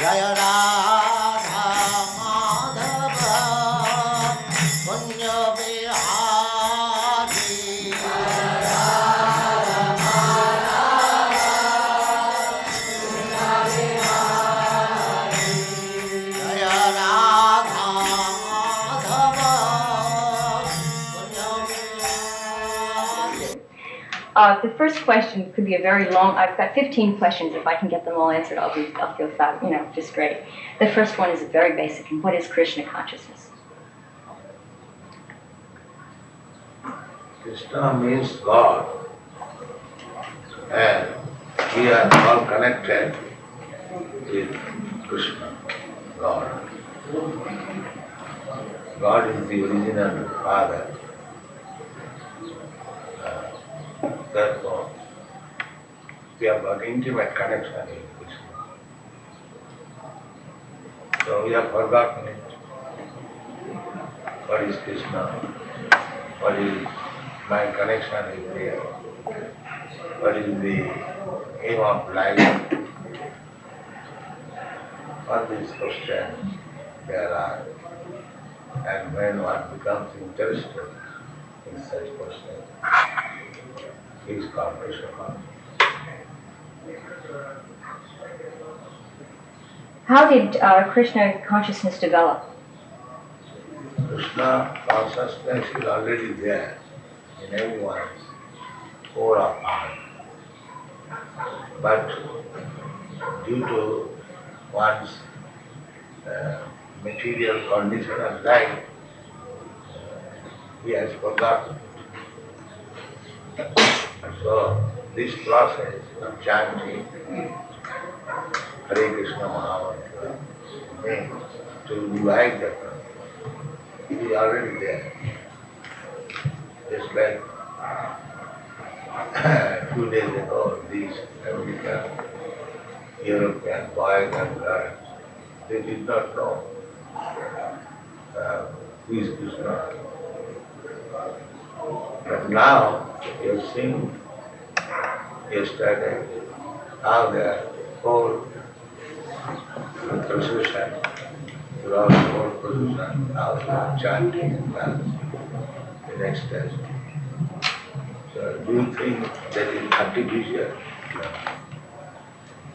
Jaya Radha Madhava Kunja Bihari Jaya Radha Madhava Kunja Bihari. The first question could be a very long. I've got 15 questions. If I can get them all answered, I'll feel fab, just great. The first one is very basic. What is Krishna consciousness? Krishna means God, and we are all connected with Krishna, God. God is the original Father. Therefore, we have got intimate connection with Krishna. So we have forgotten it. What is Krishna? What is my connection with Him? What is the aim of life? All these questions there are. And when one becomes interested in such questions, he is called Krishna consciousness. How did Krishna consciousness develop? Krishna consciousness is already there in everyone's core of mind. But due to one's material condition of life, he has forgotten. So this process of chanting Hare Krishna Mahamantra means to revive the person. It is already there. Just like 2 days ago, these American, European boys and girls, they did not know who is Krishna. But now, you have seen yesterday how their whole procession, throughout the whole procession, how they are chanting and dancing in ecstasy. So do you think that is artificial?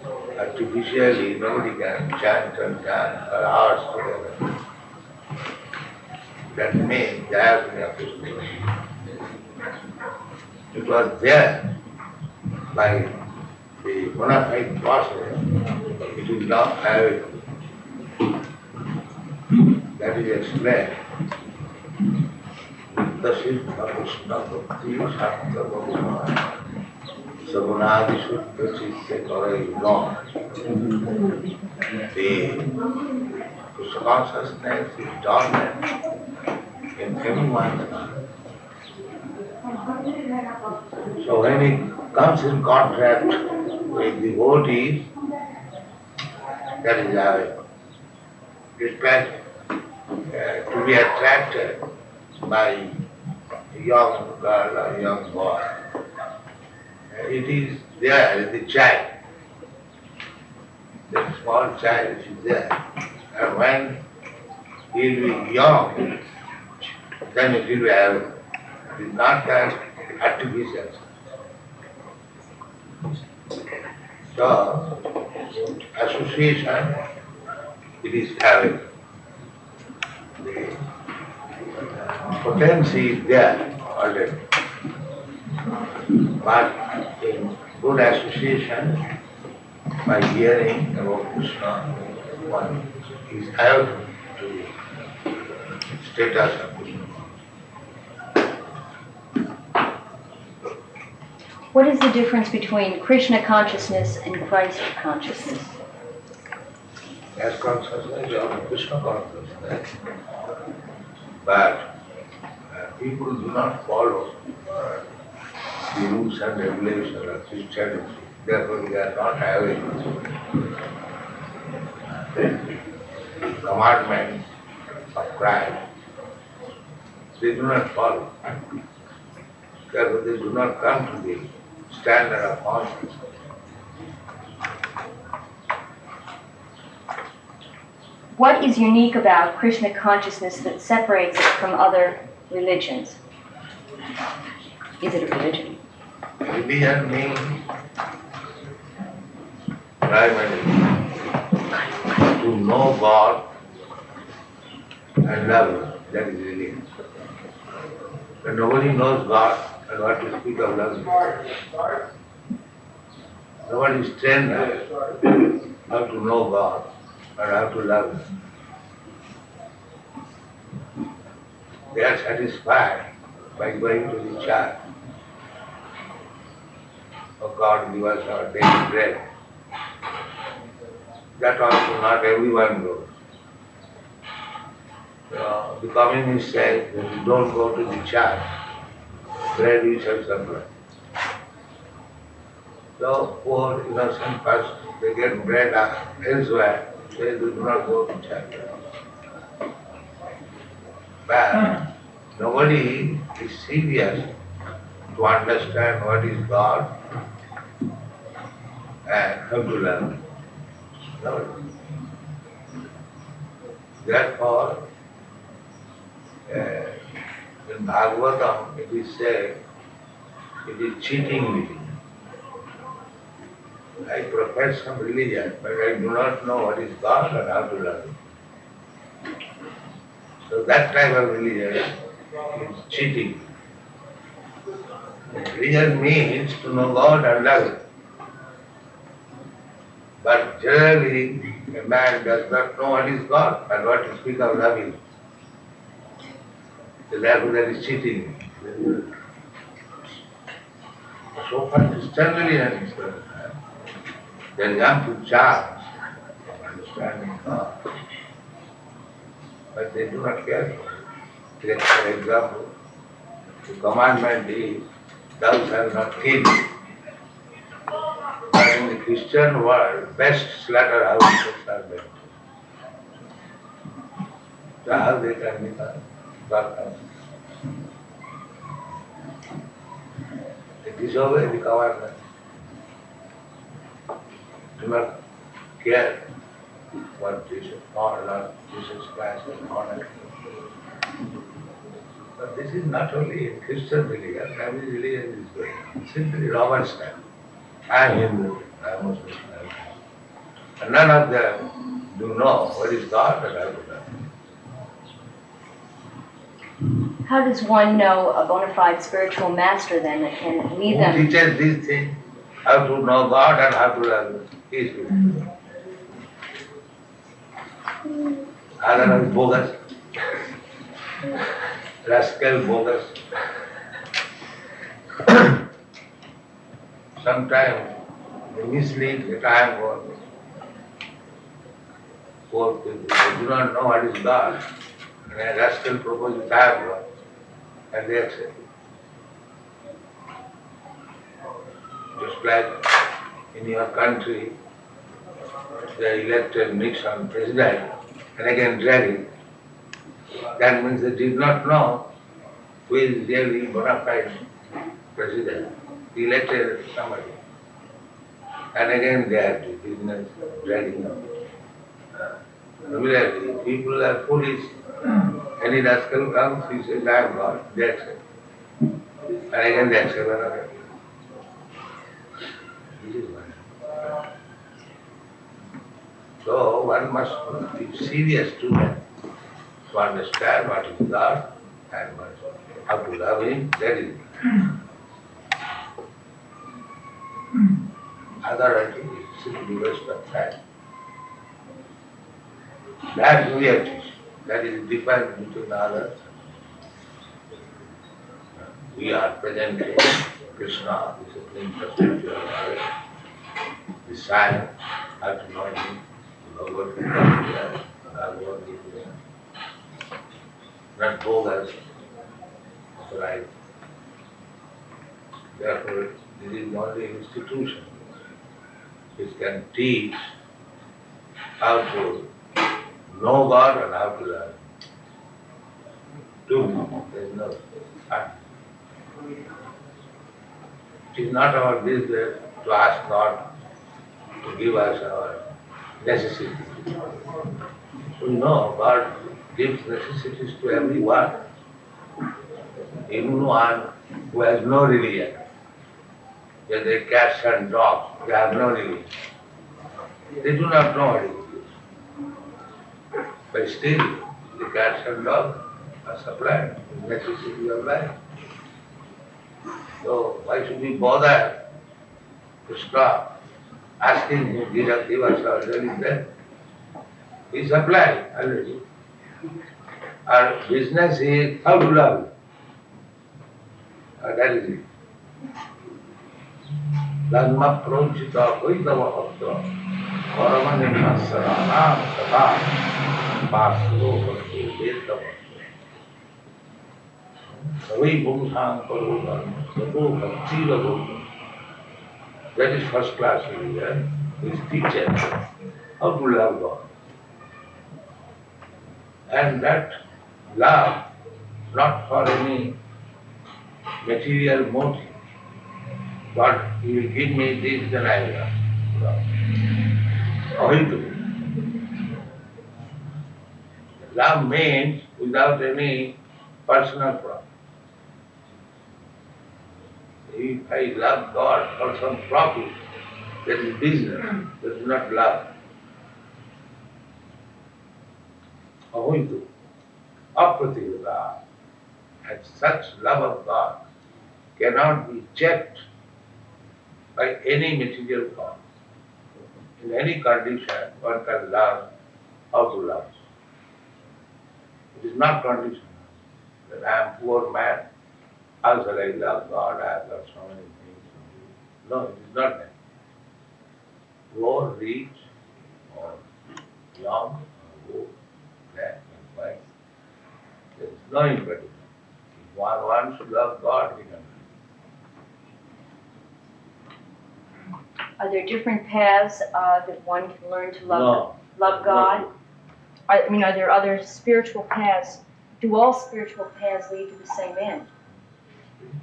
No. Artificially, nobody can chant and dance for hours together. That means there is no Krishna. It was there by the bona fide process. It is now available. That is explained. Siddha Krishna Bhakti Shakta Bhagavana Sagunadi Shuddha Chitte Karai Lord. The Krishna consciousness is dormant in everyone's mind. So when it comes in contact with the devotees, that is how it is to be attracted by a young girl or young boy. It is there, the child. The small child is there. And when he will be young, then it will be available. It is not that artificial. So, association, it is available. The potency is there already. But in good association, by hearing about Krishna, one is able to status of Krishna. What is the difference between Krishna consciousness and Christ consciousness? As consciousness or Krishna consciousness. But people do not follow the rules and regulations of Christianity. Therefore, they are not having the commandments of Christ. They do not follow. Therefore, they do not come to the standard of consciousness. What is unique about Krishna consciousness that separates it from other religions? Is it a religion? Religion means primarily to know God and love Him. That is religion. When nobody knows God and what to speak of love, nobody is trained how to know God and how to love Him. They are satisfied by going to the church. Oh God, give us our daily bread. That also not everyone goes. The communist says that you don't go to the church, bread you shall suffer. So poor innocent person, they get bread elsewhere, they do not go to church. But nobody is serious to understand what is God and how to learn. Nobody. Therefore, in Bhagavatam it is said, it is cheating me. I profess some religion, but I do not know what is God and how to learn. So that type of religion is cheating. Religion means to know God and love Him. But generally, a man does not know what is God and what to speak of loving. So therefore that is cheating. So far Christian religion is concerned, there is ample chance of understanding God. But they do not care for it. Take for example, the commandment is, thou shalt not kill. But in the Christian world, best slaughterhouses are built. So how they can become God? They disobey the commandment. Do not care what Jesus or Lord Jesus Christ and honor. But this is not only in Christian religion, every religion is going. Simply Roman style. I am Hindu, I am Muslim, I am Hindu. And none of them do know what is God and how to love. How does one know a bona fide spiritual master then that can lead Who them? teaches these things? How to know God and how to love Him? He is good. Otherwise bogus. Rascal bogus. Sometimes they mislead the time work. Poor people, they do not know what is God. And a rascal proposes time work, and they accept it. Just like in your country, they elected Nixon president and again drag it. That means they did not know who is really bona fide president. They elected somebody. And again they have to business dragging up. Similarly, people are foolish. Any rascal comes, he says, I am God. They accept. And again they accept another. This is one. So one must be serious to that, to understand what is God and how to love Him, that is. Otherwise it is simply waste of time. That we have teach. That is the difference between others. We are presently Krishna, the Supreme Personality of Godhead, the science, how to know Him, Bhagavad Gita, Bhagavad Gita, not bogus, right? Therefore, this is not the institution which can teach how to know God and how to love. There is no time. It is not our business to ask God to give us our necessities. We know God gives necessities to everyone, even one who has no religion. Just like cats and dogs, they have no religion. They do not know what it is. But still, the cats and dogs are supplied with necessity of life. So why should we bother to stop asking him, give us our daily bread? He supplied already. Our business is how to love you. That is it. Dhamma prochita koitava bhakta paramani saranam sada paslo bhakti vedava savai bhumsang karo dharma sato bhakti lavota. That is first class religion. His teacher how to love God. And that love not for any material motive. But he will give me this, then I will love. Ahitu. Love means without any personal profit. If I love God for some profit, that is business, that is not love. Ahitu. Aprativada. And such love of God cannot be checked by any material form. In any condition, one can learn how to love. It is not conditional. That I am poor man, how shall I love God? I have got so many things. No, it is not that. Poor, rich, or young, or old, black and white. There is no impediment. If one wants to love God, he can. Are there different paths that one can learn to love No, God? Are there other spiritual paths? Do all spiritual paths lead to the same end?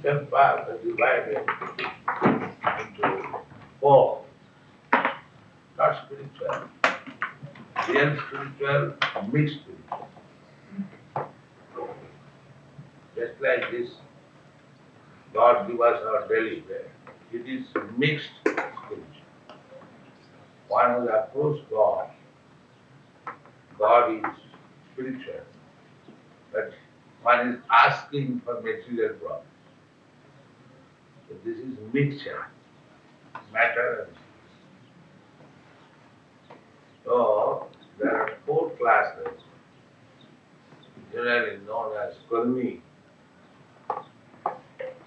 Ten paths are divided into four. Not spiritual. Real spiritual, mixed spiritual. Just like this, God give us our daily bread. It is mixed spiritual. One has approached God. God is spiritual. But one is asking for material profit. So this is mixture. Matter and spirit. So there are four classes, generally known as Karmi,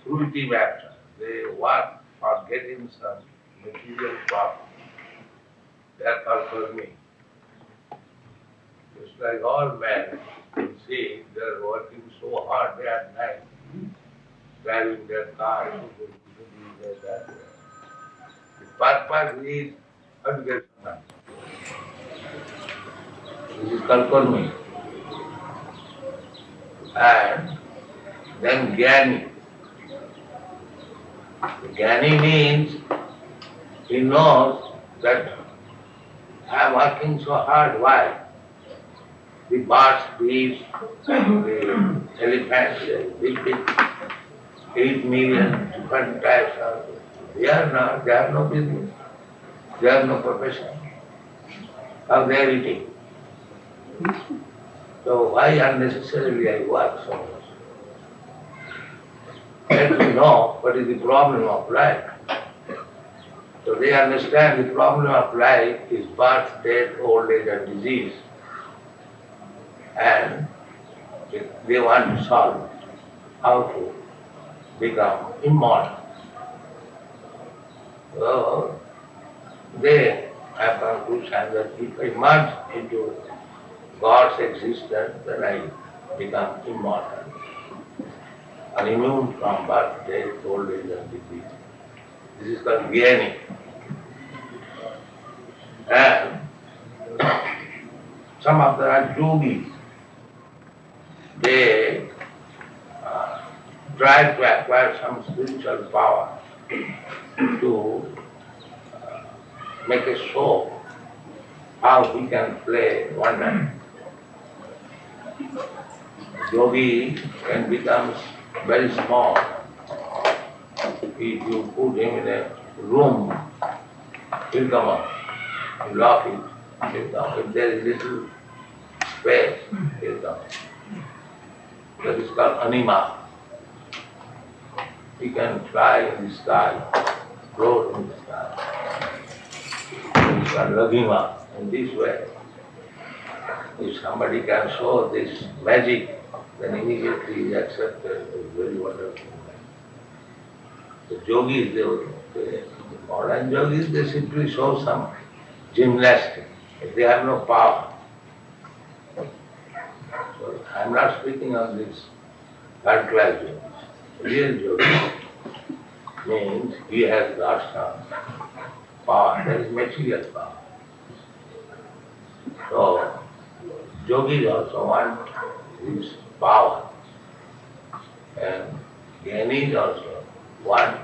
fruitive action. They work for getting some material profit. They are called Karmi. Just like all men, you see, they are working so hard day and night, driving their cars, that. The purpose is how to get some money. This is called Karmi. And then Jnani. Jnani means he knows that I am working so hard. Why? The birds, bees, the elephants, big 8 million different types of. They have no business. They have no profession. How they are eating. So why unnecessarily I work so much? Let me know what is the problem of life. So they understand the problem of life is birth, death, old age and disease. And they want to solve it. How to become immortal. So they have conclusion that if I merge into God's existence, then I become immortal. And immune from birth, death, old age and disease. This is called Jnani. And some of them are yogis. They try to acquire some spiritual power to make a show how he can play wonder. yogi can become very small. If you put him in a room, he'll come up. You lock it, he'll come. If there is little space, he'll come. That is called anima. He can fly in the sky, float in the sky. That is called laghima. In this way, if somebody can show this magic, then immediately he is accepted. It's very wonderful. The yogis, the modern yogis, they simply show some gymnastics. They have no power. So I'm not speaking on this third class yogis. Real yogi means he has got some power. That is material power. So yogis also want this power, and jnanis also want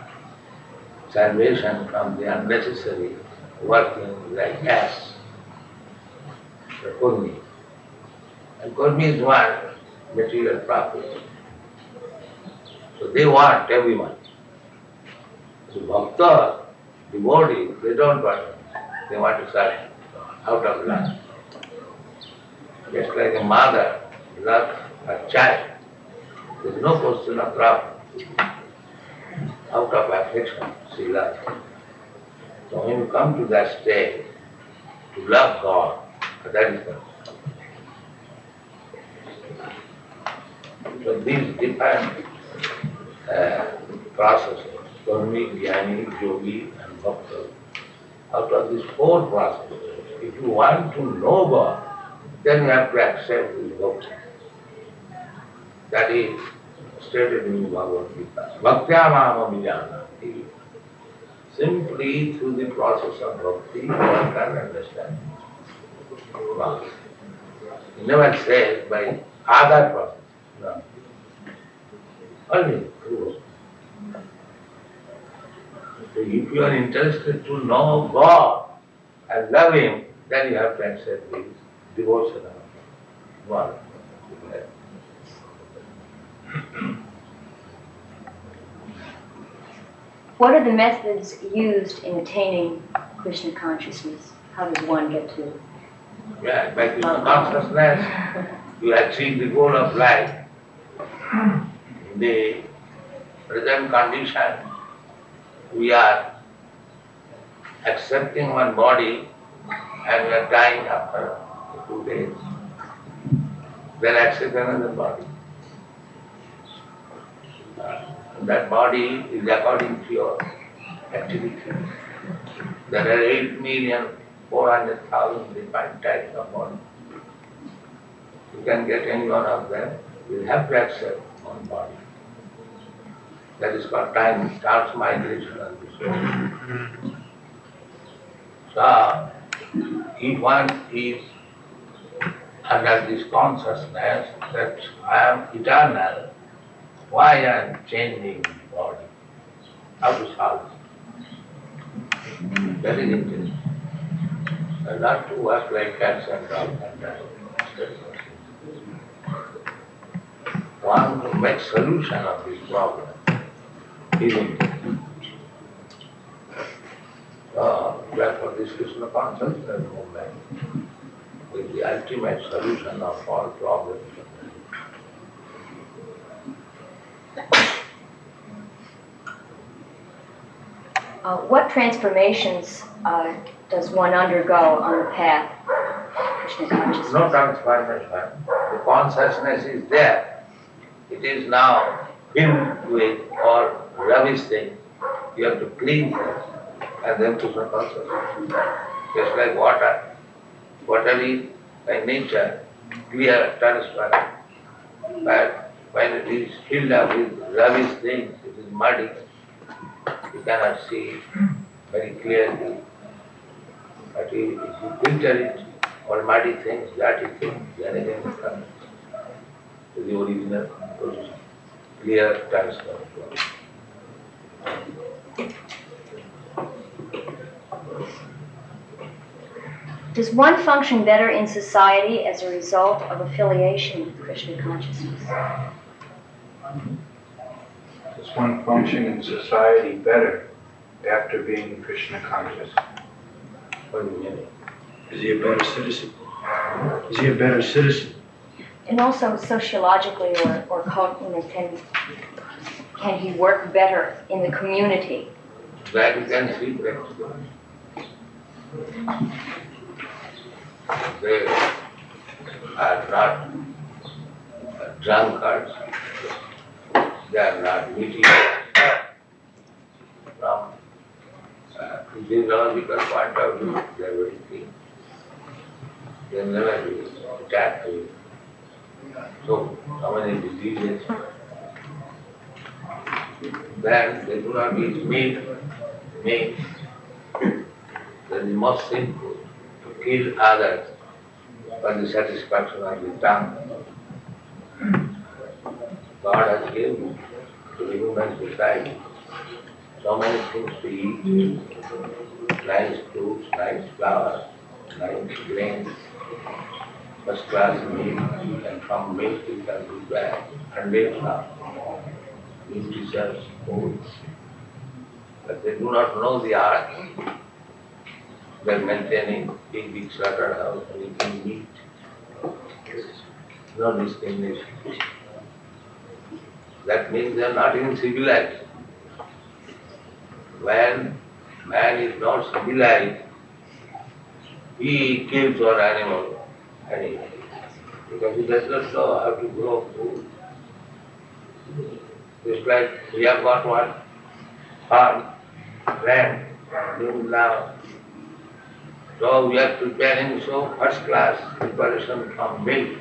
salvation from the unnecessary working like ass, the kurmi. And kurmi is one material profit. So they want everyone. So bhakta, devotees, they don't want it. They want to serve out of love. Just like a mother loves her child, there is no question of profit. Out of affection, she loves. So when you come to that stage, to love God, that is the. So these different processes, karmic, jnani, yogi and bhakta, out of these four processes, if you want to know God, then you have to accept this bhakti. That is stated in Bhagavad Gita. Bhaktya mamamijana. Simply through the process of bhakti, one can understand God. He never says by other process. No. Only through. So if you are interested to know God and love Him, then you have to accept this devotion of God. What are the methods used in attaining Krishna consciousness? How does one get to? Yeah, by Krishna consciousness, you achieve the goal of life. In the present condition, we are accepting one body and we are dying after 2 days. Then accept another body. That body is according to your activity. There are 8,400,000 different types of bodies. You can get any one of them. You have to accept one body. That is called time, transmigration of the soul. So, if one is under this consciousness that I am eternal, why I am changing the body? How to solve it? Very interesting. And not to work like cats and dogs and that. One to make solution of this problem. Healing. Therefore this Krishna consciousness movement is the ultimate solution of all problems. What transformations does one undergo on the path to Krishna consciousness? No transformation. The consciousness is there. It is now filled with all rubbish things. You have to clean first and then Krishna consciousness. Just like water. Water is by nature clear, transparent. But when it is filled up with rubbish things, it is muddy. You cannot see very clearly. But if you filter it, all muddy things, dirty things, then again it comes to the original position. Clear, transparent. Does one function better in society as a result of affiliation with Krishna consciousness? Does one function in society better after being Krishna conscious? What do you mean? Is he a better citizen? Is he a better citizen? And also sociologically, can he work better in the community? That you can see practically. They are not drunkards. They are not meeting from physiological point of view. They are very clean. They never be attacked with so many diseases. Then they do not eat meat. That is most sinful, to kill others for the satisfaction of the tongue. God has given to the human society so many things to eat, nice fruits, nice flowers, nice grains, first class meat, and from milk you can prepare hundreds of nutritious foods. But they do not know the art. They are maintaining big slaughterhouse and eating meat. No discrimination. That means they are not even civilized. When man is not civilized, he kills one animal anyway, because he does not know how to grow food. Just like we have got one farm, land, doing now. So we are preparing so first class preparation from milk.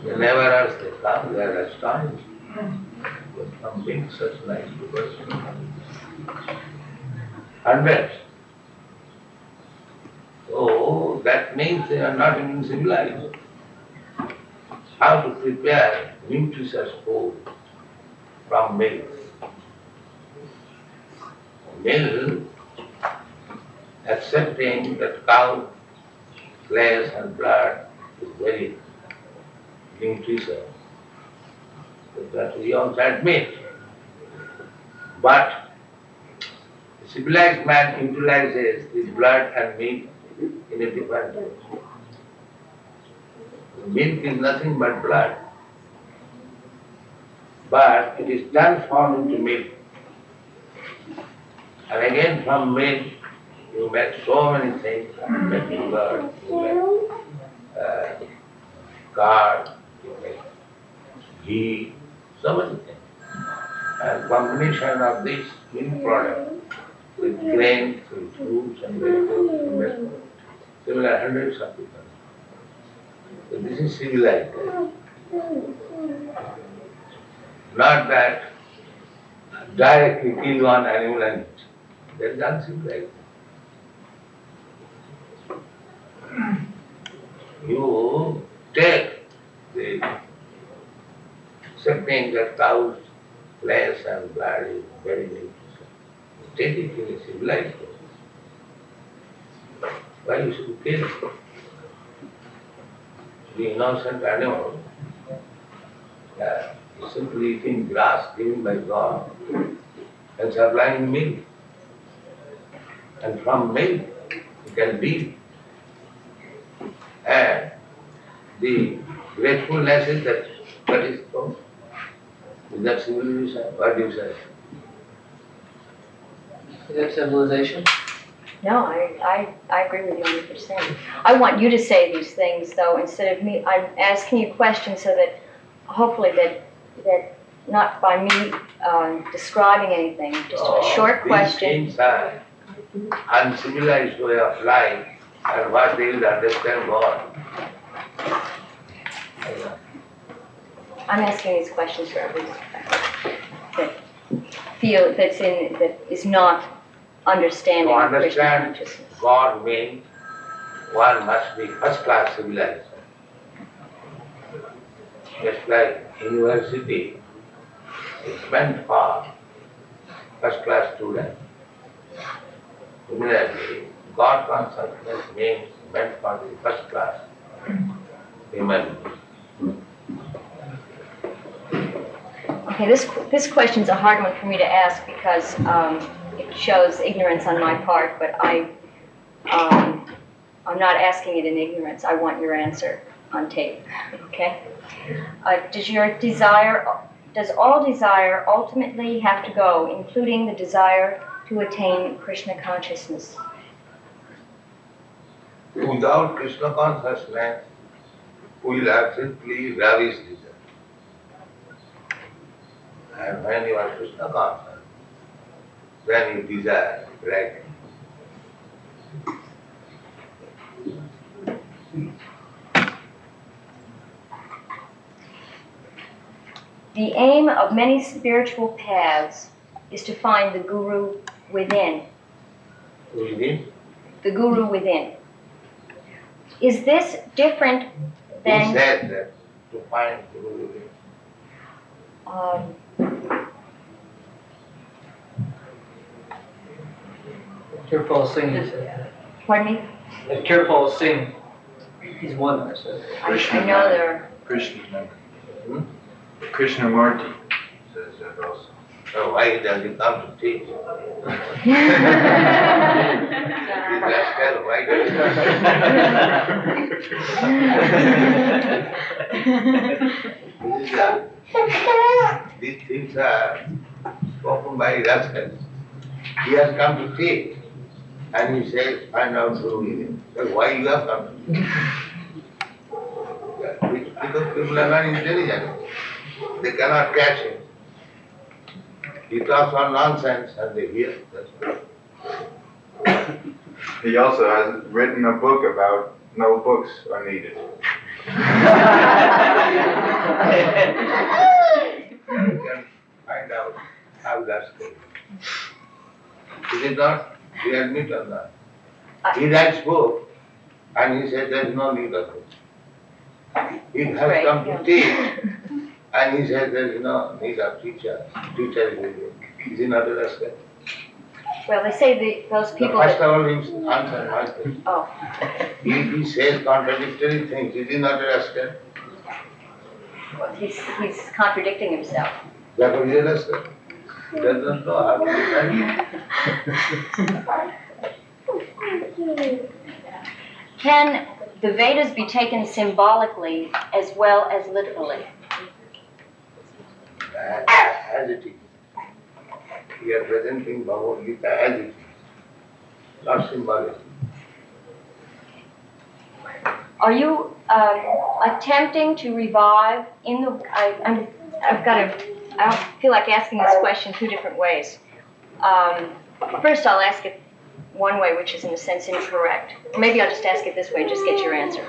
Whenever else they come, they are astonished. But from milk such nice preparation. Hundreds. So that means they are not even civilized. How to prepare nutritious food from milk. Milk, accepting that cow flesh and blood is very nutritious, that we also admit. But the civilized man utilizes his blood and meat in a different way. The milk is nothing but blood, but it is transformed into milk. And again from milk you make so many things, you make yogurt, you make curd, you make ghee, so many things. And combination of this milk product with grains, with fruits and vegetables, you make similar hundreds of people. So this is civilized. Not that directly kill one animal and eat. That is uncivilized. You take the accepting that cow's flesh and blood is very nutritious. You take it in a civilized way. Why you should kill it? The innocent animal is simply eating grass given by God and supplying milk. And from milk you can live. And the gratefulness is that what is called? Is that civilization? What do you say? Is that civilization? No, I agree with you 100%. I want you to say these things, though, instead of me. I'm asking you questions so that hopefully that not by me describing anything, just a short question. These things are uncivilized way of life, and what they will understand God. I'm asking these questions for everyone that is not understanding To of Krishna understand consciousness. God means one must be first class civilized. Just like university is meant for first class students. Similarly, God consciousness means meant for the first class human. Okay, this question's a hard one for me to ask because it shows ignorance on my part, but I'm not asking it in ignorance. I want your answer on tape. Okay? Does all desire ultimately have to go, including the desire to attain Krishna consciousness? Without Krishna consciousness, we will have simply ravished desire. And when you are Krishna conscious, then you desire, right? The aim of many spiritual paths is to find the Guru within. Within? The Guru within. Is this different Who than... said that to find Guru within? Kirpal Singh said that. Pardon me? Kirpal Singh, he's one that said that. I know there Krishna. Hmm? Krishnamurti says that also. So why does he come to teach? This rascal, why does he These things are spoken by rascals. He has come to teach. And he says, find out Guru within. So why you have come to teach? Because people are not intelligent. They cannot catch him. He talks on nonsense and they hear. That's all. He also has written a book about no books are needed. You can find out how that's going. Is it not? We admit on that. He writes book and he says there is no need of it. He has Right, come yeah. to teach and he says there is no need of teacher. Teacher is with you. Is he not a rascal? well, they say those people First that... of all, he answers my question. Oh, He says contradictory things. Is he not a rascal? well, he's contradicting himself. Therefore, he is a rascal. He doesn't know how to defend. Can the Vedas be taken symbolically as well as literally? As it is. We are presenting Bhagavad Gita as it is, not symbolically. Are you attempting to revive in the... I feel like asking this question two different ways. First, I'll ask it one way, which is in a sense incorrect. Maybe I'll just ask it this way and just get your answer.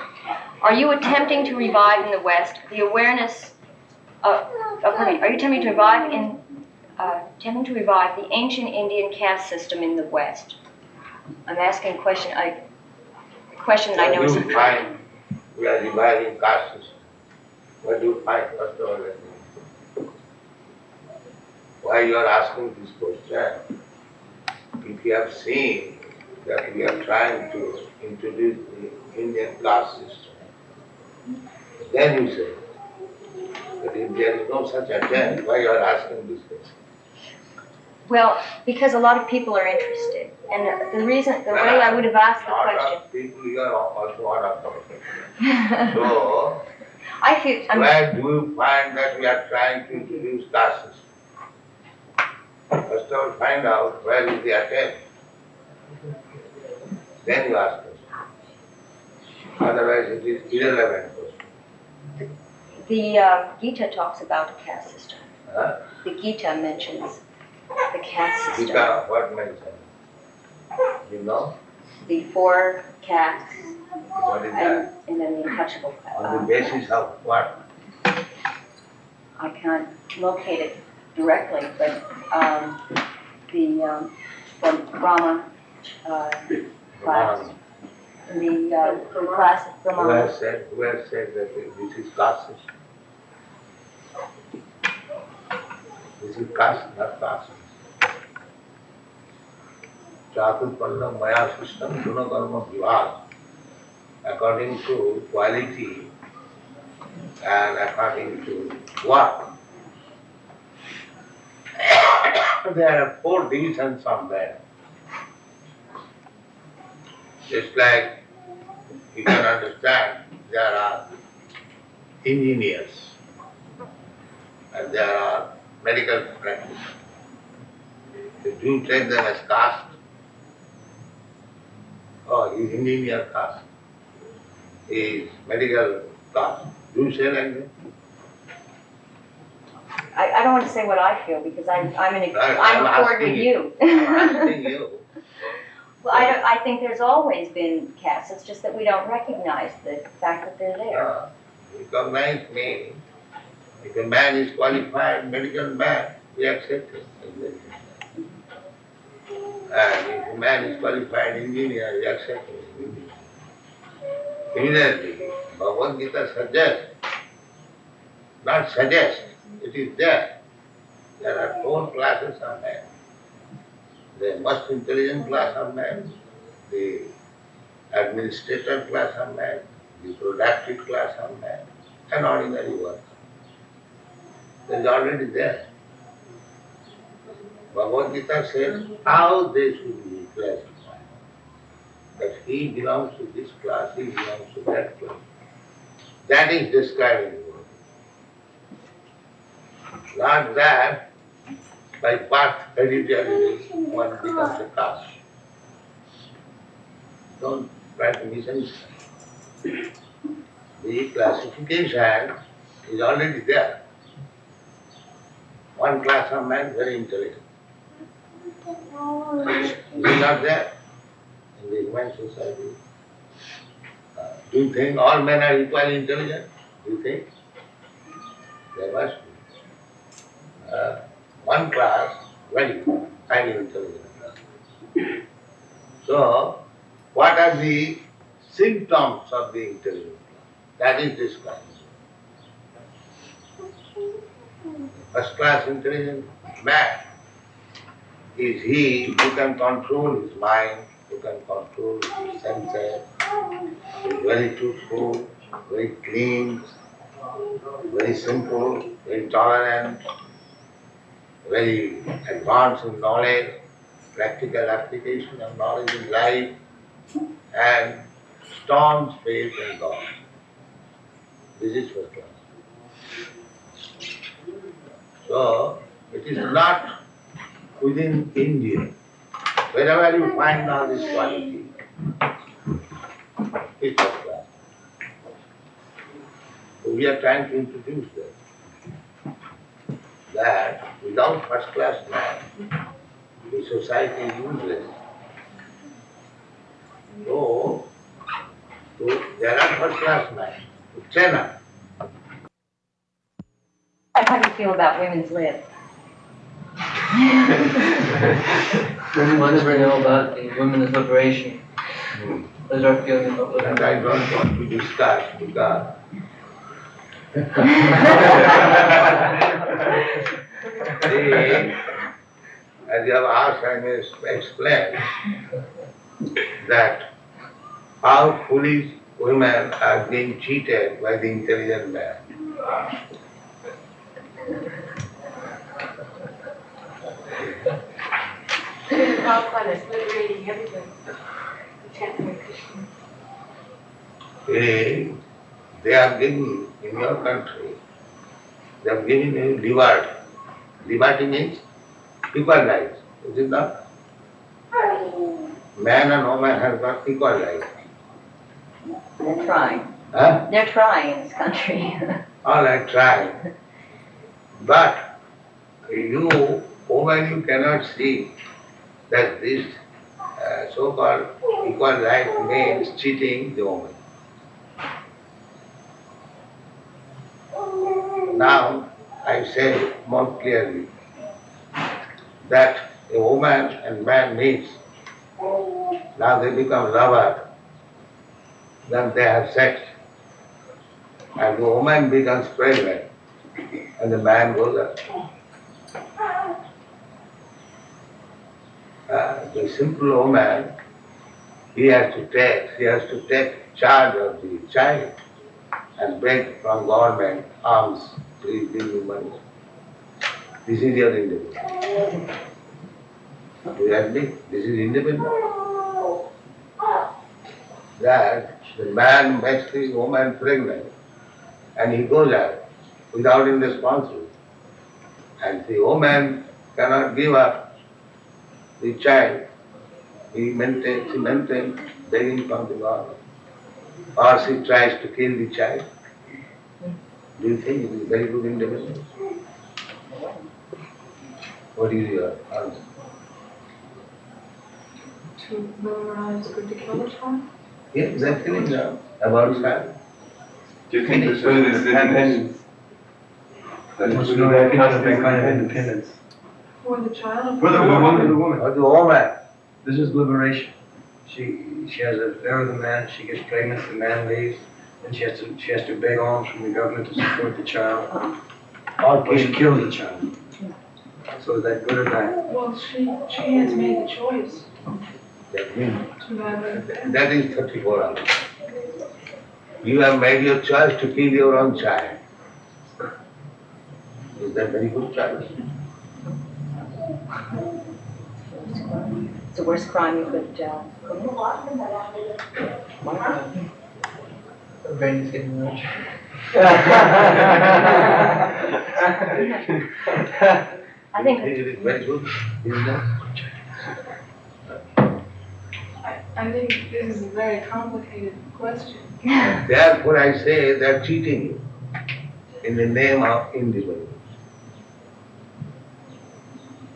Are you attempting to revive in the West the awareness are you attempting to revive the ancient Indian caste system in the West? I'm asking a question that I know is What do you find we are reviving caste system? What do you find, first of all? Why you are asking this question? If you have seen that we are trying to introduce the Indian caste system, then you say, but if there is no such attempt, why you are asking this question? Well, because a lot of people are interested. And the way I would have asked the Lot question... of people, you are also one of them. So, I feel... where do you find that we are trying to introduce caste system? First of all, find out where is the attempt. Then you ask us. Otherwise, it is irrelevant question. The Gita talks about a caste system. Huh? The Gita mentions the caste system. Gita, what mentioned? You know? The 4 castes What is that? and then the untouchable. On the basis of what? I can't locate it directly, but from Brahma class. The class of Who Brahma. has said that this is caste system? This is caste, not caste. Chaturpalla Maya system, Guna Karma Vivag. according to quality and according to work. There are 4 divisions of man. Just like you can understand, there are engineers and there are medical practitioners. If you take them as caste, oh, he is engineer caste, he is medical caste. Do you say like that? I don't want to say what I feel because I'm I'm accord with asking you. I'm asking you. Well, I think there's always been castes. It's just that we don't recognize the fact that they're there. Recognize me. If a man is qualified medical man, we accept him. And if a man is qualified engineer, we accept him. Similarly, Bhagavad Gita suggests, not suggest, it is there. There are 4 classes of men. The most intelligent class of man, the administrator class of man, the productive class of man, and ordinary work. It is already there. Bhagavad Gita says how they should be classified. That he belongs to this class, he belongs to that class. That is described in the Word. Not that by birth hereditary one becomes a caste. Don't try to misunderstand. The classification is already there. One class of man very intelligent. It is not there in the human society. Do you think all men are equally intelligent? Do you think? There must be. One class, very highly intelligent class. So, what are the symptoms of the intelligent class? That is described. First class intelligent man is he who can control his mind, who can control his senses, is very truthful, very clean, very simple, very tolerant, very advanced in knowledge, practical application of knowledge in life, and staunch faith in God. This is first class. So, it is not within India. Wherever you find all this quality, it's first class. So we are trying to introduce that without first class man, the society is useless. So there are first class men. China. How do you feel about women's lib? What does we know about the women's liberation? What is our feeling about And liberation? I don't want to discuss because as you have asked, I may explain that how foolish women are being cheated by the intelligent man. Prabhupada is liberating everybody. Chanting Krishna. They are giving in your country, they are giving you liberty. Liberty means equal rights. Is it not? Man and woman have got equal rights. They're trying. Huh? They're trying in this country. All right, try. But you, woman, you cannot see that this so-called equal right means cheating the woman. Now, I say more clearly that a woman and man meets. Now they become lovers. Then they have sex. And the woman becomes pregnant. And the man goes up. The simple woman he has to take charge of the child and beg from government alms, please give me money. This is your independence. Do you agree? This is independence. That the man makes the woman pregnant and he goes out without any responsibility. And the woman cannot give up the child. She maintains begging from the government. Or she tries to kill the child. Do you think it is very good independence? What is your answer? To memorize good to kill the child? Yes, they're killing now about child. Do you think this For the is independence? There must no kind of independence. For the child? For the woman. Or the woman. This is liberation. She has an affair with a man, she gets pregnant, the man leaves, and she has to beg alms from the government to support the child. Or she kills the child. So is that good or bad? Well, she has made the choice That means to have an affair. that is 34 hours. You have made your choice to kill your own child. Is that very good choice? It's the worst crime you could commit. The brain is getting rich. I think It is very good, isn't it? I think this is a very complicated question. Therefore I say they are cheating you in the name of independence.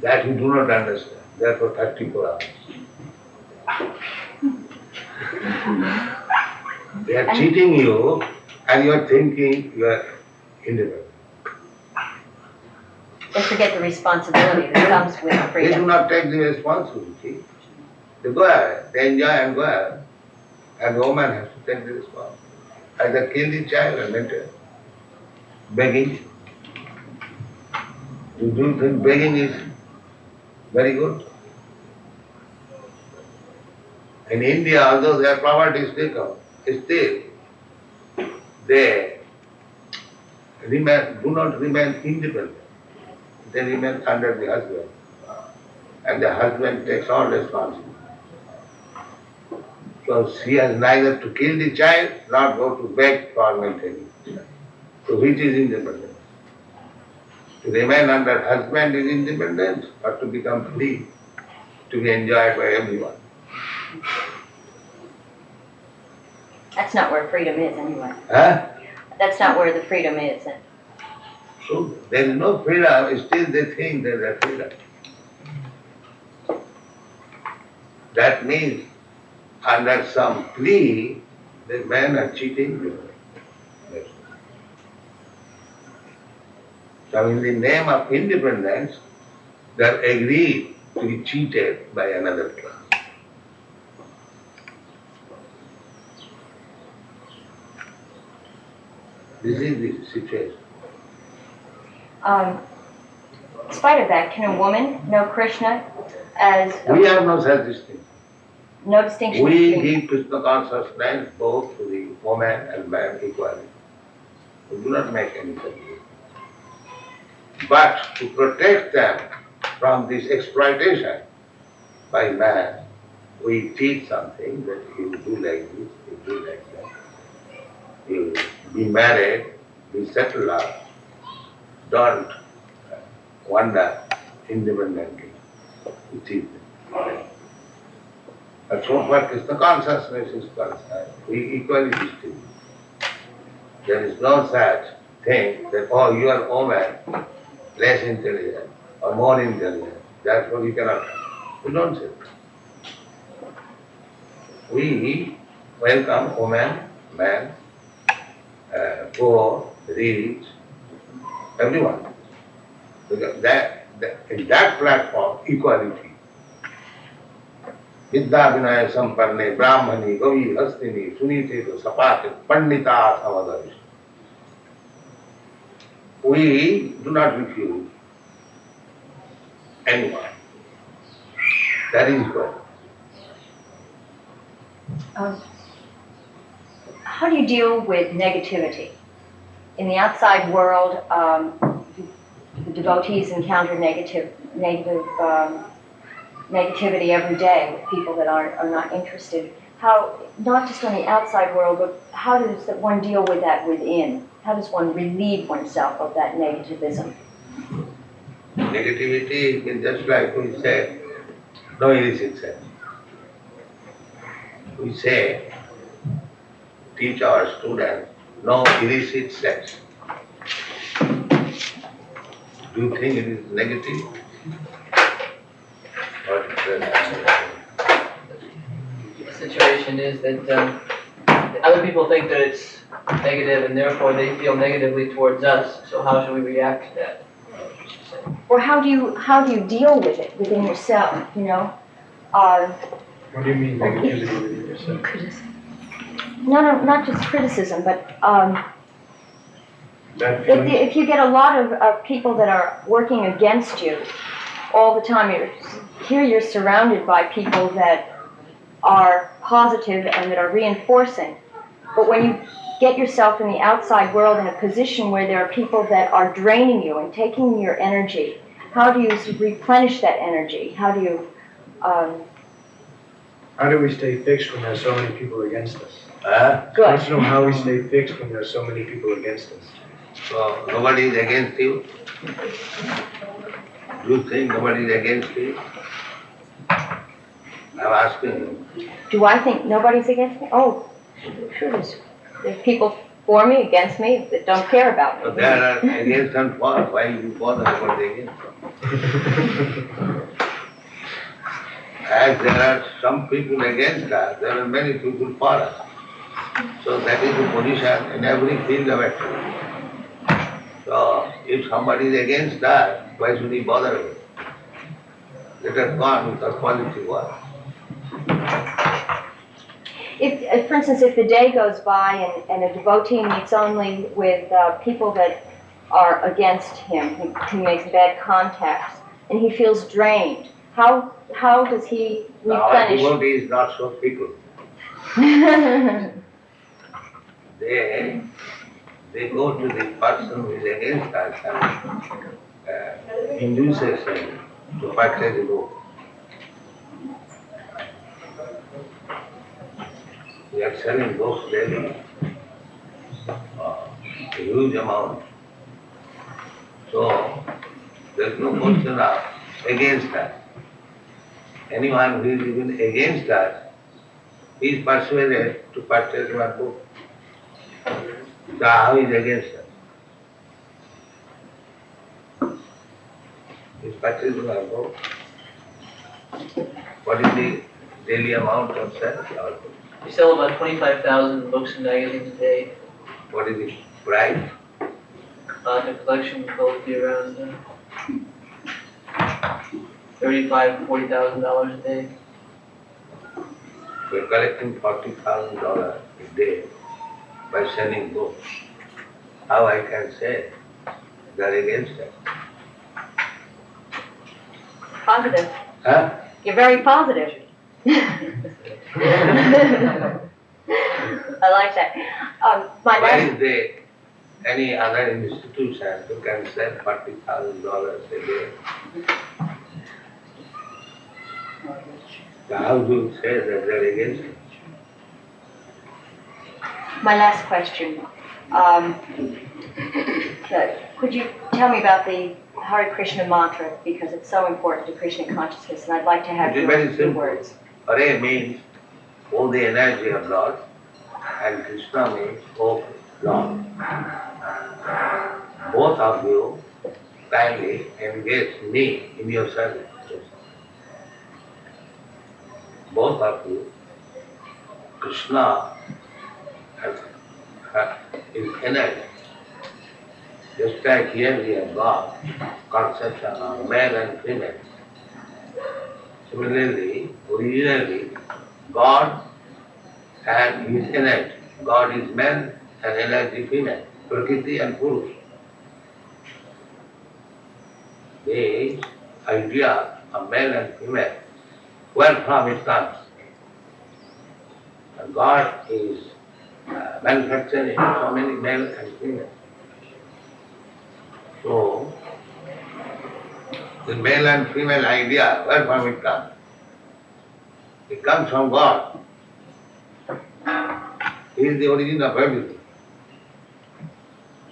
That you do not understand. Therefore 34 hours. They are cheating you and you are thinking you are independent. they forget the responsibility that comes with They do freedom. not take the responsibility. They go ahead, they enjoy and go ahead. And the woman has to take the responsibility. Either kill the child or maintain. Begging. Do you think begging is very good? In India, although their poverty is taken, still they do not remain independent. They remain under the husband. And the husband takes all responsibility. So she has neither to kill the child nor go to beg for maintaining the child. So which is independence? To remain under husband is independence or to become free, to be enjoyed by everyone? That's not where freedom is anyway. Huh? That's not where the freedom is. So there is no freedom, still they think there is freedom. That means under some plea, the men are cheating women. So in the name of independence, they are agreed to be cheated by another class. This is the situation. In spite of that, can a woman know Krishna as We have no such distinction. no distinction We between? give Krishna consciousness both to the woman and man equally. We do not make any such distinction. But to protect them from this exploitation by man, we teach something that you do like this, you do like that. You be married, be settled up, don't wander independently. We teach them. But so far Krishna consciousness is concerned, we equally distribute. There is no such thing that, oh, you are woman, less intelligent or more intelligent, therefore you cannot. We don't say that. We welcome woman, man, poor, rich, everyone. Because in that platform, equality. Vidya Vinaya Sampanne, Brahmani, Gavi, Hastini, Sunite, Sapate, Pandita, Samadhavish. We do not refuse anyone. That is equal. How do you deal with negativity? In the outside world, the devotees encounter negativity every day with people that are not interested. How, not just on the outside world, but how does one deal with that within? How does one relieve oneself of that negativism? Negativity is just like we say, no illicit sex. We say, teach our students, no illicit sex. Do you think it is negative? Or The situation is that other people think that it's negative and therefore they feel negatively towards us. So how should we react to that? Or how do you deal with it within yourself, you know? What do you mean negativity within yourself? No, not just criticism, but That feeling? if you get a lot of people that are working against you all the time, here you're surrounded by people that are positive and that are reinforcing. But when you get yourself in the outside world in a position where there are people that are draining you and taking your energy, how do you replenish that energy? How do you... How do we stay fixed when there's so many people against us? I Good. want to know how we stay fixed when there's so many people against us. so nobody is against you? Do you think nobody is against you? I'm asking you. Do I think nobody's against me? Oh, sure there's people for me, against me, that don't care about So me. there are against and for, why you bother about the against? As there are some people against us, there are many people for us. So that is the position in every field of activity. So if somebody is against us, why should he bother with it? Let us go on with our positive work. If, for instance, if the day goes by and a devotee meets only with people that are against him, he makes bad contacts, and he feels drained, how does he Our replenish? devotee is not so fickle. They go to the person who is against us and induces him to purchase a book. We are selling books daily, a huge amount. So there is no question of against us. Anyone who is even against us is persuaded to purchase one book. So how is against us? Is purchasing one book. What is the daily amount of sales? We sell about 25,000 books and magazines a day. What is the price? The collection will both be around $35,000 to $40,000 a day. We are collecting $40,000 a day by selling books. How I can say they are against us? Positive. Huh? You're very positive. I like that. My Where last, is there any other institution who can sell $40,000 a day? So how do you say that they are against us? my last question. Could you tell me about the Hare Krishna mantra, because it's so important to Krishna consciousness, and I'd like to have It is your very few simple. words. Hare means all the energy of Lord, and Krishna means all Lord. Both of you kindly engage me in your service. Both of you, Krishna is energy. Just like here we have got conception of male and female. Similarly, originally, God and his energy. God is man and energy female, Prakriti and Purush. The idea of male and female, where from it comes? And God is manufactured in so many male and female. So, the male and female idea, where from it comes? It comes from God. He is the origin of everything.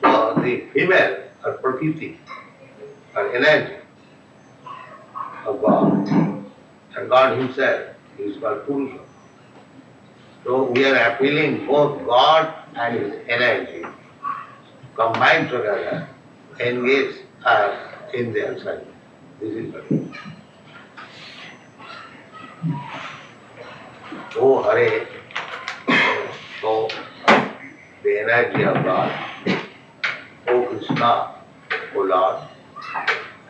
So the female or prakriti or energy of God and God himself is called Purusha. So we are appealing both God and his energy combined together, engage us in their service. This is what it is. Oh Hare, so the energy of God, oh Krishna, oh Lord,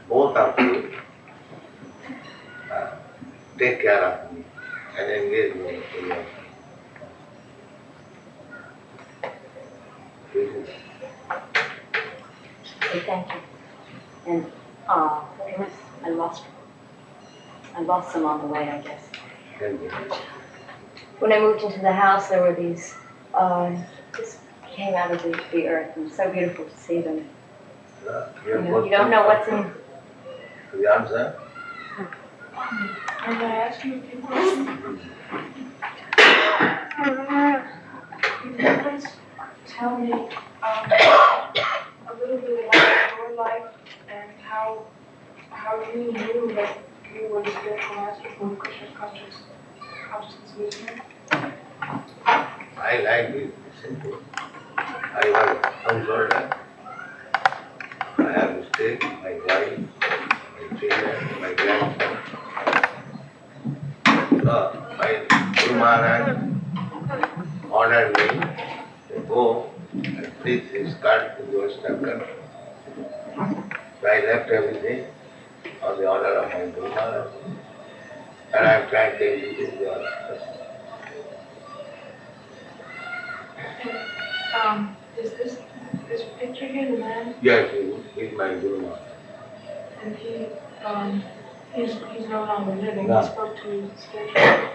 both of you take care of me and engage me in your service. This is Okay, thank you. And, I lost them on the way, I guess. thank you. When I moved into the house, there were these, just came out of the earth, and so beautiful to see them. You don't know what's in. The answer? I'm gonna ask you a few questions. Can you please tell me a little bit about your life and how you knew that you were the spiritual master for Krishna consciousness movement? I like it simple. I was householder. I have to stay, my wife, my children, my grandson. So my Guru Maharaj ordered me to go and preach his cult in the Western country. So I left everything on the order of my Guru Maharaj. And I am trying to execute the order. Is this picture here the man? Yes, he's my Guru Maharaj. And he's no longer living. No. He spoke to his spiritual.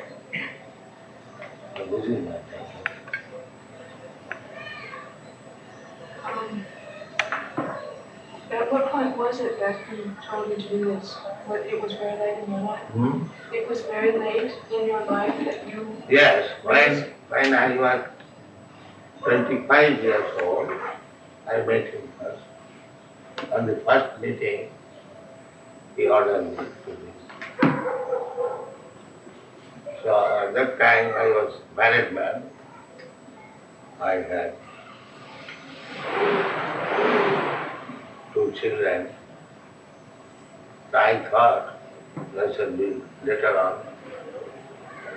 So this is my thing. At what point was it that you told you to do this? It was very late in your life. It was very late in your life that you. Yes, when I was 25 years old, I met him first. On the first meeting, he ordered me to this. So at that time I was married man. I had 2 children. So I thought that should be later on.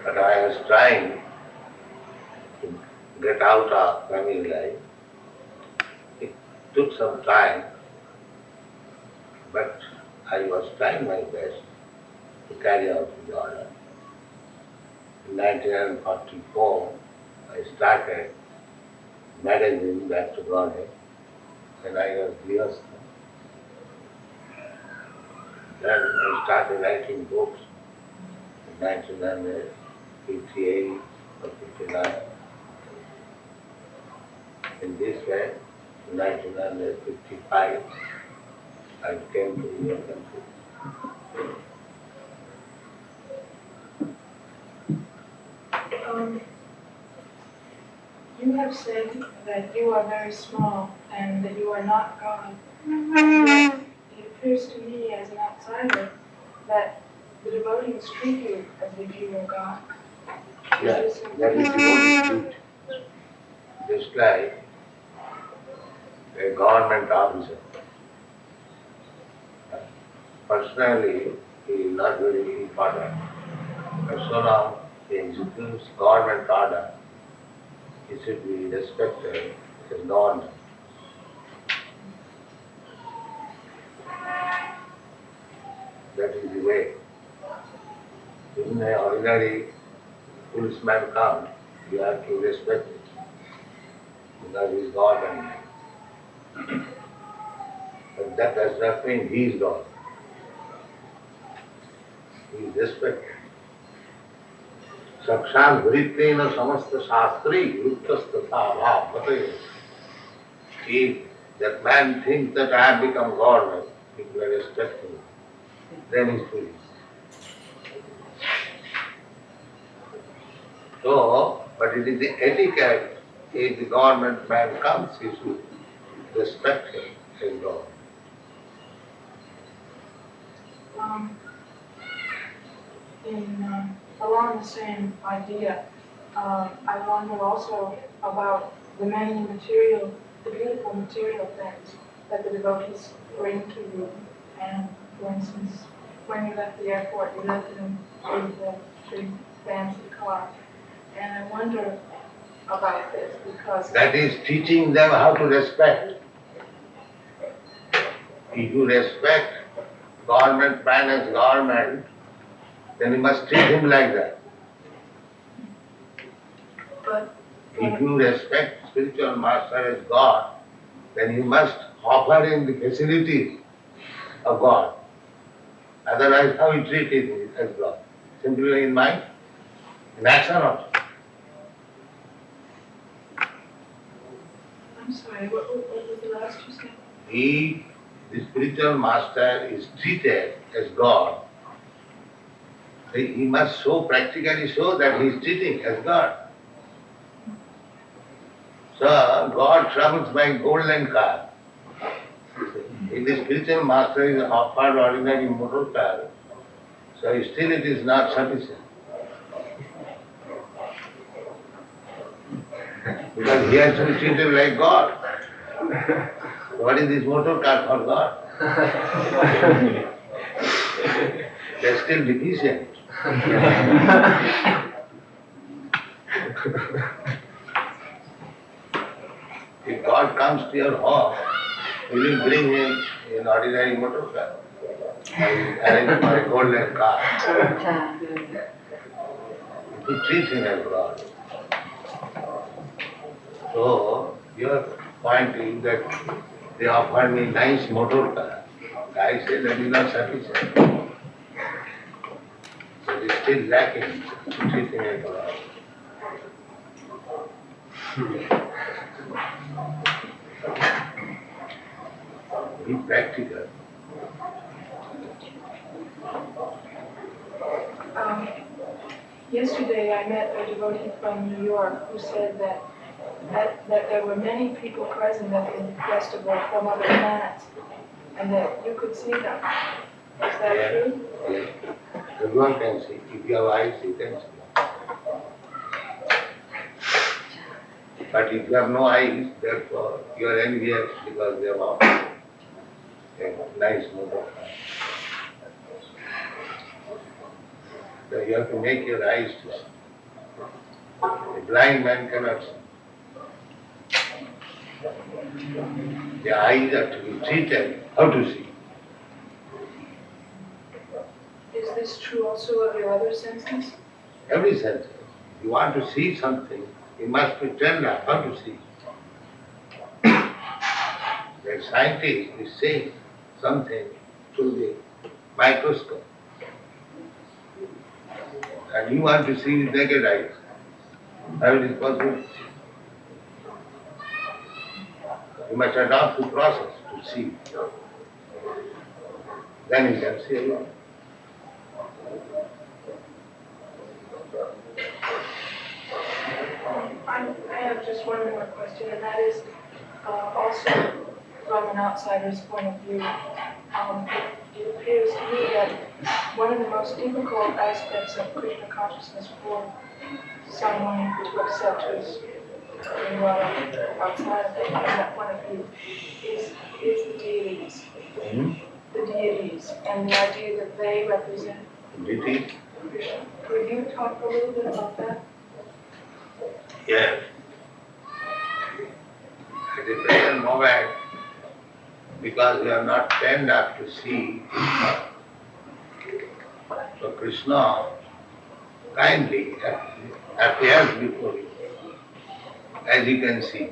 But I was trying to get out of family life. It took some time, but I was trying my best to carry out the order. In 1944, I started magazine Back to Godhead, and I was Grihastha. Then I started writing books in 1958 or 59. In this way, in 1955, I came to your country. You have said that you are very small and that you are not God. And yet it appears to me as an outsider that the devotees treat you as if you were God. Yes, that is the only truth. Just like a government officer. Personally, he is not very important. But so long he executes government order, he should be respected as government. That is the way. When an ordinary policeman comes, you have to respect it. Because he is government. But that does not mean he is God. He is respected. Sakshat Vrittena Samasta Shastri Yuktastatha Bhavate. If that man thinks that I have become God, people are respecting him, then he's free. So, but it is the etiquette, if the government man comes, he should respect him as God. Along the same idea, I wonder also about the many material, the beautiful material things that the devotees bring to you. And for instance, when you left the airport, you left them with the big fancy car. And I wonder about this because That is teaching them how to respect. If you respect government man as government, then you must treat him like that. But If you respect spiritual master as God, then you must offer him the facilities of God. Otherwise, how you treat him as God? Simply in mind, in action also. I'm sorry, what was the last you said? If the spiritual master is treated as God, he must practically show that he is treating as God. So God travels by golden car. If the spiritual master is offered ordinary motor car, so still it is not sufficient. Because he has to be treated like God. What is this motor car for God? They are still deficient. If God comes to your home, you will bring him in ordinary motor car. Arrange for a golden car. You treat him as God. So, your point is that they offered me nice motor car. I said that is not sufficient. So it is still lacking to treat him as God. Be practical. Yesterday I met a devotee from New York who said that there were many people present at the festival from other planets and that you could see them. Is that true? Yes. Everyone can see. If you have eyes, you can see. But if you have no eyes, therefore you are envious because they have a nice motor. So you have to make your eyes to see. A blind man cannot see. The eyes have to be treated how to see. Is this true also of your other senses? Every sense. If you want to see something, you must be trained up how to see. The scientist is seeing something through the microscope. And you want to see with naked eyes. How it is possible? You must adopt the process to see. Then you can see alone. I have just one more question, and that is also from an outsider's point of view. It appears to me that one of the most difficult aspects of Krishna consciousness for someone to accept who's brought up outside of it, from that point of view, is the deities. The deities, and the idea that they represent Deity? Krishna. Could you talk a little bit about that? Yes. At the present moment, because we are not trained up to see Krishna, so Krishna kindly appears before you, as you can see.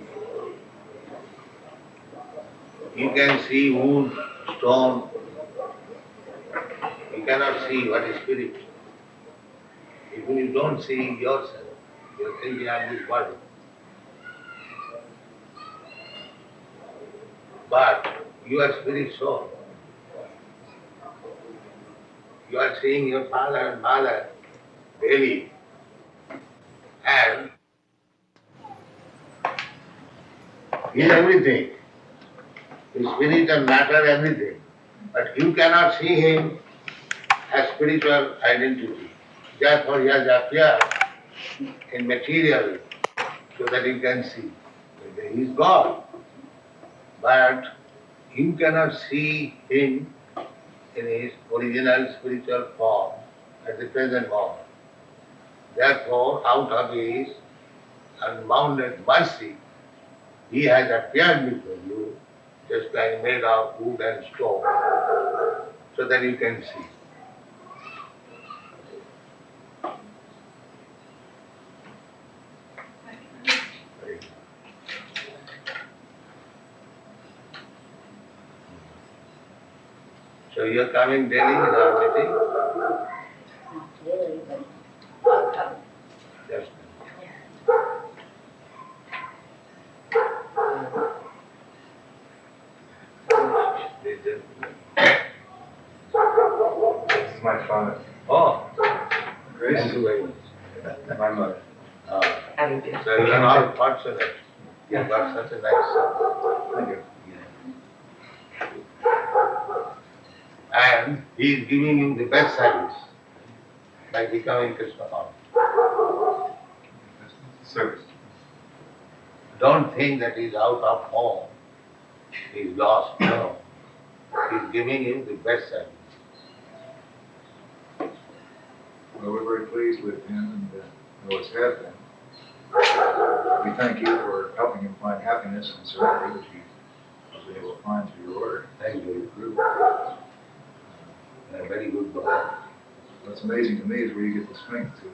You can see wood, stone. You cannot see what is spirit. Even you don't see yourself, you're thinking I'm this body. But you are spirit soul. You are seeing your father and mother daily. And he is everything. His spirit and matter, everything. But you cannot see him as spiritual identity. Therefore he has appeared in material so that you can see. He is God. But you cannot see him in his original spiritual form at the present moment. Therefore, out of his unbounded mercy, he has appeared before you just like made of wood and stone, so that you can see. So you are coming daily in our meeting? Not really, but Yes. This gentleman. This is my father. Oh, Grace thank is you very much. my mother. Having been. So you are not fortunate. You got such a nice son. Thank you. And he is giving you the best service by becoming Krishna conscious. Service. Don't think that he is out of home, he is lost. No. He is giving you the best service. Well, we're very pleased with him and always have been. We thank you for helping him find happiness and serenity, which he was able to find through your order. Thank you. Group. And a very good boy. What's amazing to me is where you get the strength to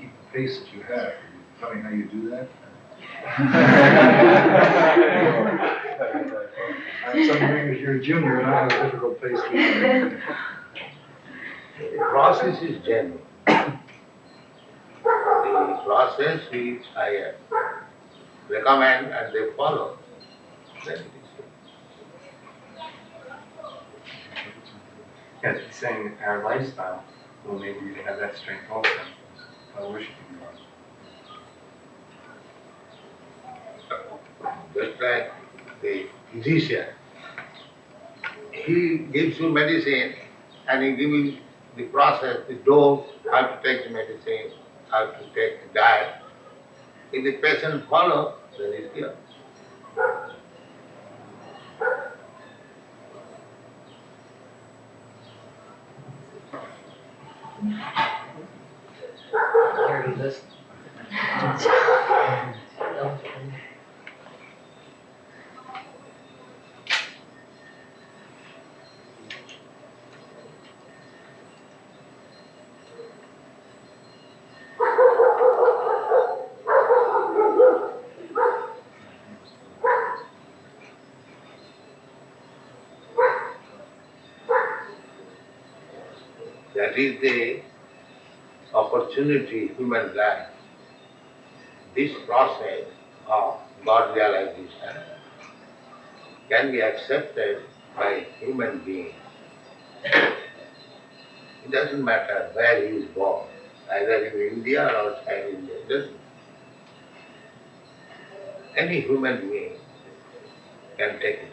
keep the pace that you have. Can you tell me how you do that? I'm some years you're a junior and I have a difficult pace keeping. The process is genuine. The process which I recommend and they follow, then it is. Yes, he's saying our lifestyle will enable you to have that strength also while worshiping God. Just like the physician, he gives you medicine and he gives you the process, the dose, how to take the medicine, how to take the diet. If the patient follows, then he's cured. Here it is. That is the opportunity human life. This process of God realization can be accepted by human beings. It doesn't matter where he is born, either in India or outside India. It doesn't. Any human being can take it.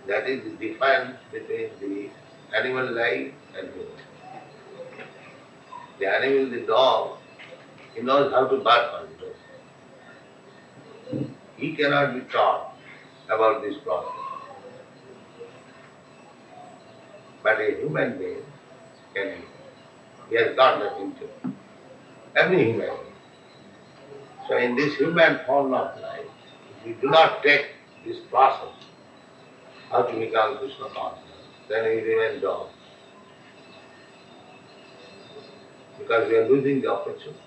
That is the difference between the animal life and human. The animal, the dog, he knows how to bark on it. He cannot be taught about this process. But a human being can be. He has got that into every human being. So in this human form of life, if we do not take this process, how to become Krishna conscious, then we remain dogs. Because we are losing the opportunity.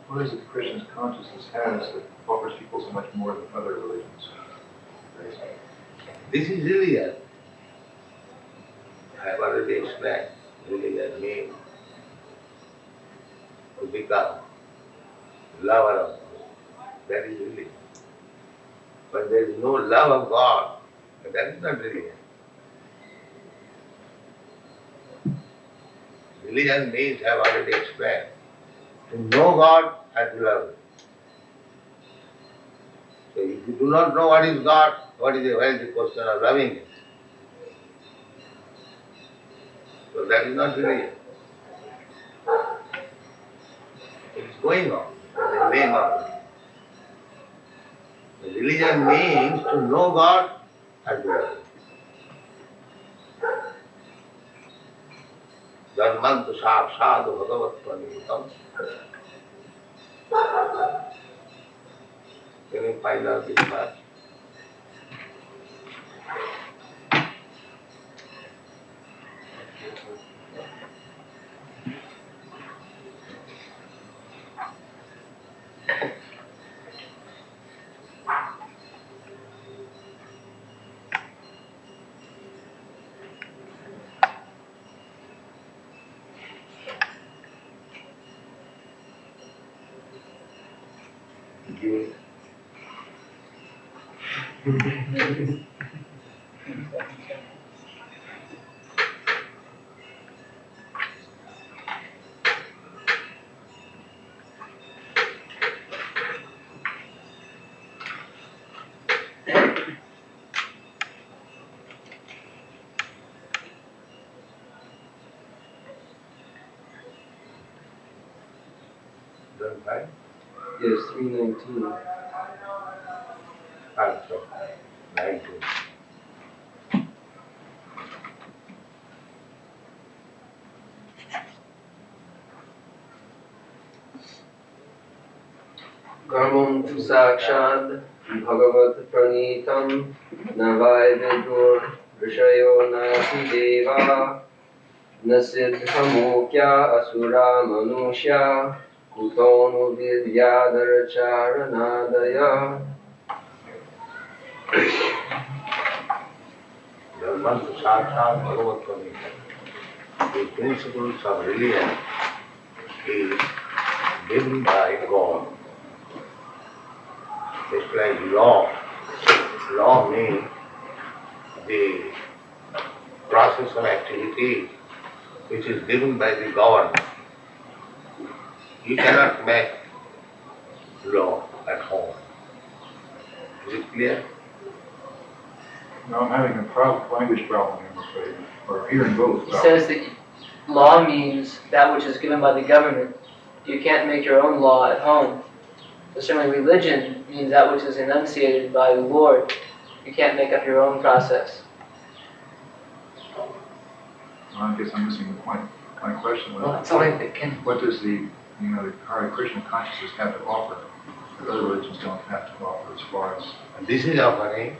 What is it Krishna's consciousness has that offers people so much more than other religions? This is religion. I have already explained. Religion means to become lover of God. That is religion. But there is no love of God, that is not religion. Religion means, I have already explained, to know God and to love Him. So if you do not know what is God, where is the question of loving Him? So that is not religion. It is going on in the name of religion. Religion means to know God and to love Him. Dharmantu saksadu bhagavattvanitam. Can you find out this much? Give it. Done fine? Yes, 319. Also, 19. Karmam tu sakshad bhagavat pranitam navai vidur rishayo nasi deva nasidhamokya asura manushya kutonu vidyadar charanadaya. Dharmantu sakshat bhagavattvanitam. The principles of religion is given by God. It's like law. Law means the process of activity which is given by the government. You cannot make law at home. Is it clear? No, I'm having a language problem, I'm afraid, or hearing both. He says that law means that which is given by the government. You can't make your own law at home. So certainly religion means that which is enunciated by the Lord. You can't make up your own process. Well, I guess I'm missing the point. My question was, Well, that's all I can. what does the Hare Krishna consciousness have to offer that other religions don't have to offer as far as... And this is offering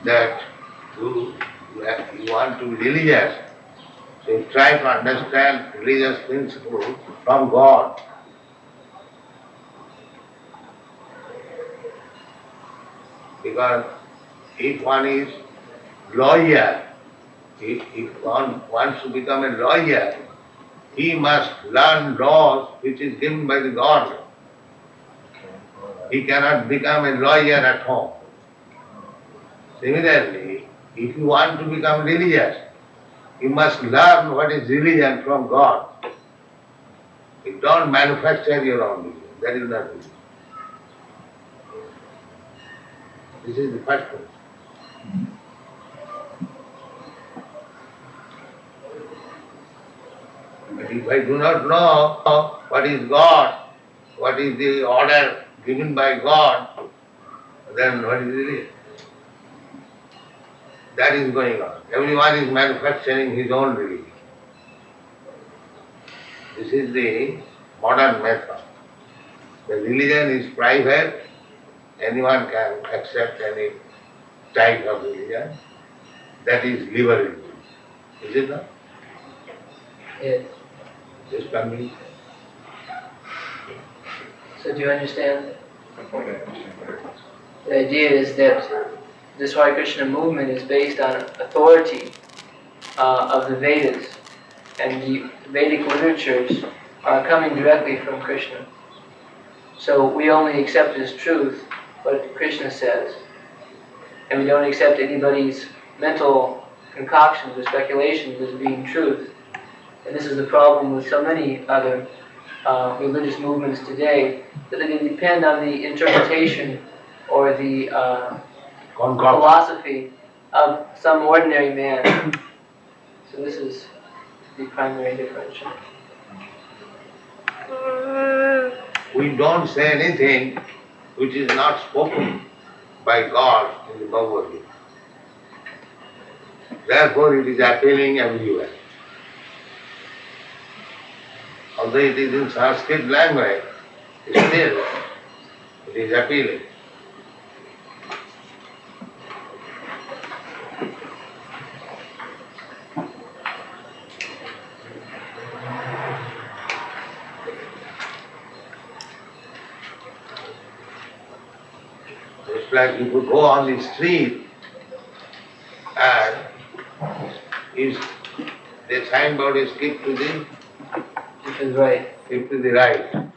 that you want to be religious. So you try to understand religious principles from God. Because if one is lawyer, if one wants to become a lawyer, he must learn laws which is given by the government. He cannot become a lawyer at home. Similarly, if you want to become religious, you must learn what is religion from God. You don't manufacture your own religion. That is not religion. This is the first one. But if I do not know what is God, what is the order given by God, then what is religion? That is going on. Everyone is manufacturing his own religion. This is the modern method. The religion is private. Anyone can accept any type of religion. That is liberalism. Is it not? Yes. Just coming. So do you understand? Okay, I understand better. The idea is that this Hare Krishna movement is based on authority of the Vedas, and the Vedic literatures are coming directly from Krishna. So we only accept as truth what Krishna says, and we don't accept anybody's mental concoctions or speculations as being truth. And this is the problem with so many other religious movements today, that they depend on the interpretation or the philosophy of some ordinary man. So this is the primary differential. We don't say anything which is not spoken by God in the Bhagavad Gita. Therefore it is appealing everywhere. Although it is in Sanskrit language, still it is appealing. It's like if you go on the street and is the signboard is keep to the Which is right. right.